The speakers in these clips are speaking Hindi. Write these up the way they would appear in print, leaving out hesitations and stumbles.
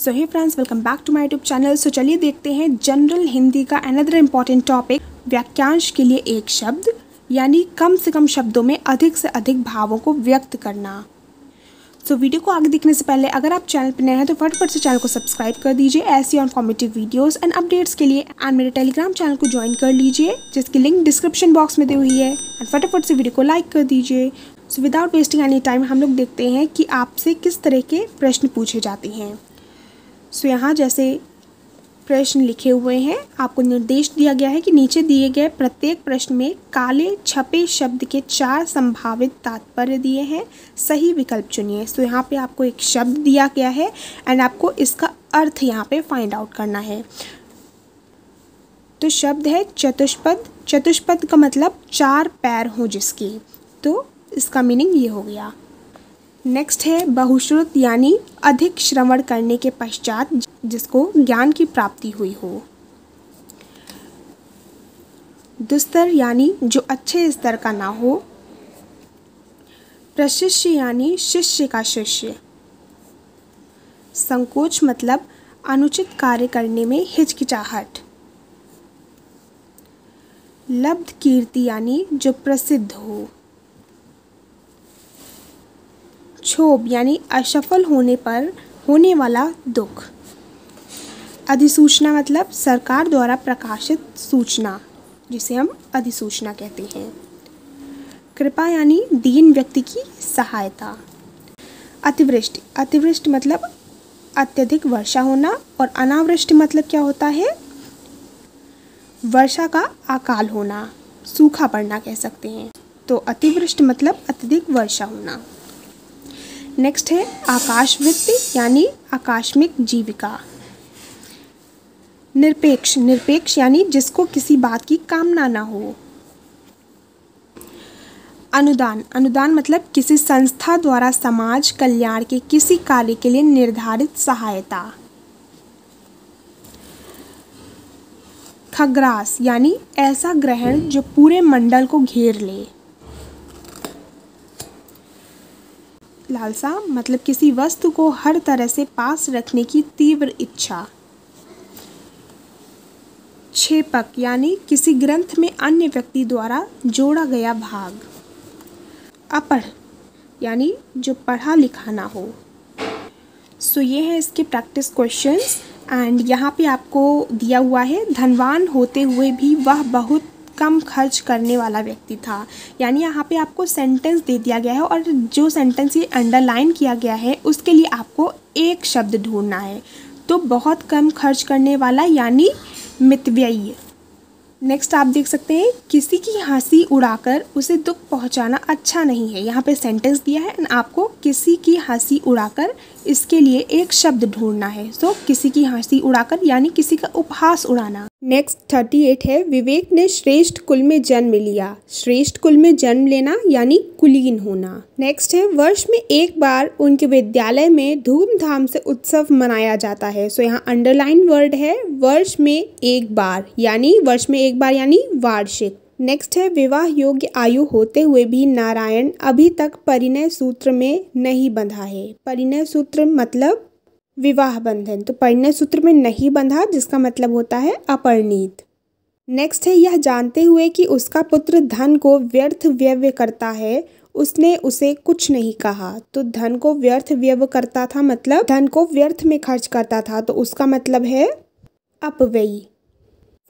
So hey friends, welcome back to my YouTube channel. So चलिए देखते हैं जनरल हिंदी का अनदर इम्पॉर्टेंट टॉपिक, वाक्यांश के लिए एक शब्द, यानी कम से कम शब्दों में अधिक से अधिक भावों को व्यक्त करना। सो वीडियो को आगे देखने से पहले अगर आप चैनल पर नए हैं तो फटाफट से चैनल को सब्सक्राइब कर दीजिए ऐसी इन्फॉर्मेटिव वीडियोस एंड अपडेट्स के लिए, एंड मेरे टेलीग्राम चैनल को ज्वाइन कर लीजिए जिसकी लिंक डिस्क्रिप्शन बॉक्स में दी हुई है, एंड फटाफट से वीडियो को लाइक कर दीजिए। So without wasting any time हम लोग देखते हैं कि आपसे किस तरह के प्रश्न पूछे जाते हैं। सो यहाँ जैसे प्रश्न लिखे हुए हैं, आपको निर्देश दिया गया है कि नीचे दिए गए प्रत्येक प्रश्न में काले छपे शब्द के 4 संभावित तात्पर्य दिए हैं, सही विकल्प चुनिए। सो यहाँ पे आपको एक शब्द दिया गया है एंड आपको इसका अर्थ यहाँ पे फाइंड आउट करना है। तो शब्द है चतुष्पद। चतुष्पद का मतलब 4 पैर हो जिसके, तो इसका मीनिंग ये हो गया। नेक्स्ट है बहुश्रुत, यानी अधिक श्रवण करने के पश्चात जिसको ज्ञान की प्राप्ति हुई हो। दुस्तर, यानी जो अच्छे स्तर का ना हो। प्रशिष्य, यानी शिष्य का शिष्य। संकोच मतलब अनुचित कार्य करने में हिचकिचाहट। लब्ध कीर्ति, यानी जो प्रसिद्ध हो। क्षोभ, यानी असफल होने पर होने वाला दुख। अधिसूचना मतलब सरकार द्वारा प्रकाशित सूचना, जिसे हम अधिसूचना कहते हैं। कृपा, यानी दीन व्यक्ति की सहायता। अतिवृष्टि, अतिवृष्टि मतलब अत्यधिक वर्षा होना, और अनावृष्टि मतलब क्या होता है, वर्षा का अकाल होना, सूखा पड़ना कह सकते हैं। तो अतिवृष्टि मतलब अत्यधिक वर्षा होना। नेक्स्ट है आकाशवृत्ति, यानी आकस्मिक जीविका। निरपेक्ष, निरपेक्ष यानी जिसको किसी बात की कामना ना हो। अनुदान, अनुदान मतलब किसी संस्था द्वारा समाज कल्याण के किसी कार्य के लिए निर्धारित सहायता। खग्रास, यानी ऐसा ग्रहण जो पूरे मंडल को घेर ले। लालसा मतलब किसी वस्तु को हर तरह से पास रखने की तीव्र इच्छा। छेपक, यानी किसी ग्रंथ में अन्य व्यक्ति द्वारा जोड़ा गया भाग। अपढ़, यानी जो पढ़ा लिखा ना हो। सो ये है इसके प्रैक्टिस क्वेश्चंस, एंड यहाँ पे आपको दिया हुआ है धनवान होते हुए भी वह बहुत कम खर्च करने वाला व्यक्ति था। यानी यहाँ पे आपको सेंटेंस दे दिया गया है, और जो सेंटेंस ये अंडरलाइन किया गया है उसके लिए आपको एक शब्द ढूंढना है। तो बहुत कम खर्च करने वाला यानी मितव्ययी। नेक्स्ट आप देख सकते हैं, किसी की हंसी उड़ाकर उसे दुख पहुंचाना अच्छा नहीं है। यहाँ पे सेंटेंस दिया है और आपको किसी की हंसी उड़ाकर इसके लिए एक शब्द ढूंढना है। सो किसी की हंसी उड़ाकर यानी किसी का उपहास उड़ाना। नेक्स्ट 38 है, विवेक ने श्रेष्ठ कुल में जन्म लिया। श्रेष्ठ कुल में जन्म लेना यानी कुलीन होना। नेक्स्ट है, वर्ष में एक बार उनके विद्यालय में धूमधाम से उत्सव मनाया जाता है। सो यहाँ अंडरलाइन वर्ड है वर्ष में एक बार, यानी वर्ष में एक बार यानी वार्षिक। नेक्स्ट है, विवाह योग्य आयु होते हुए भी नारायण अभी तक परिणय सूत्र में नहीं बंधा है। परिणय सूत्र मतलब विवाह बंधन, तो परिणय सूत्र में नहीं बंधा जिसका मतलब होता है अपरिणीत। नेक्स्ट है, यह जानते हुए कि उसका पुत्र धन को व्यर्थ व्यय करता है उसने उसे कुछ नहीं कहा। तो धन को व्यर्थ व्यय करता था मतलब धन को व्यर्थ में खर्च करता था, तो उसका मतलब है अपव्ययी।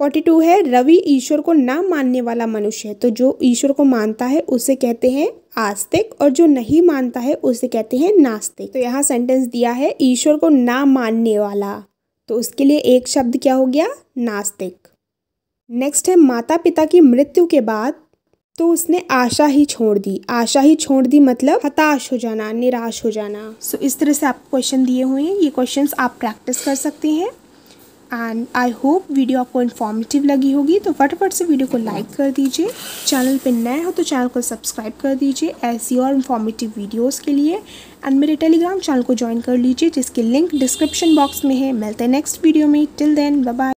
42 है, रवि ईश्वर को ना मानने वाला मनुष्य है। तो जो ईश्वर को मानता है उसे कहते हैं आस्तिक, और जो नहीं मानता है उसे कहते हैं नास्तिक। तो यहाँ सेंटेंस दिया है ईश्वर को ना मानने वाला, तो उसके लिए एक शब्द क्या हो गया, नास्तिक। नेक्स्ट है, माता पिता की मृत्यु के बाद तो उसने आशा ही छोड़ दी। आशा ही छोड़ दी मतलब हताश हो जाना, निराश हो जाना। सो इस तरह से आपको क्वेश्चन दिए हुए हैं, ये क्वेश्चंस आप प्रैक्टिस कर सकते हैं। एंड आई होप वीडियो आपको इन्फॉर्मेटिव लगी होगी, तो फटाफट से वीडियो को लाइक कर दीजिए। चैनल पे नए हो तो चैनल को सब्सक्राइब कर दीजिए ऐसी और इन्फॉर्मेटिव वीडियोस के लिए, एंड मेरे टेलीग्राम चैनल को ज्वाइन कर लीजिए जिसकी लिंक डिस्क्रिप्शन बॉक्स में है। मिलते हैं नेक्स्ट वीडियो में, टिल देन बाय बाय।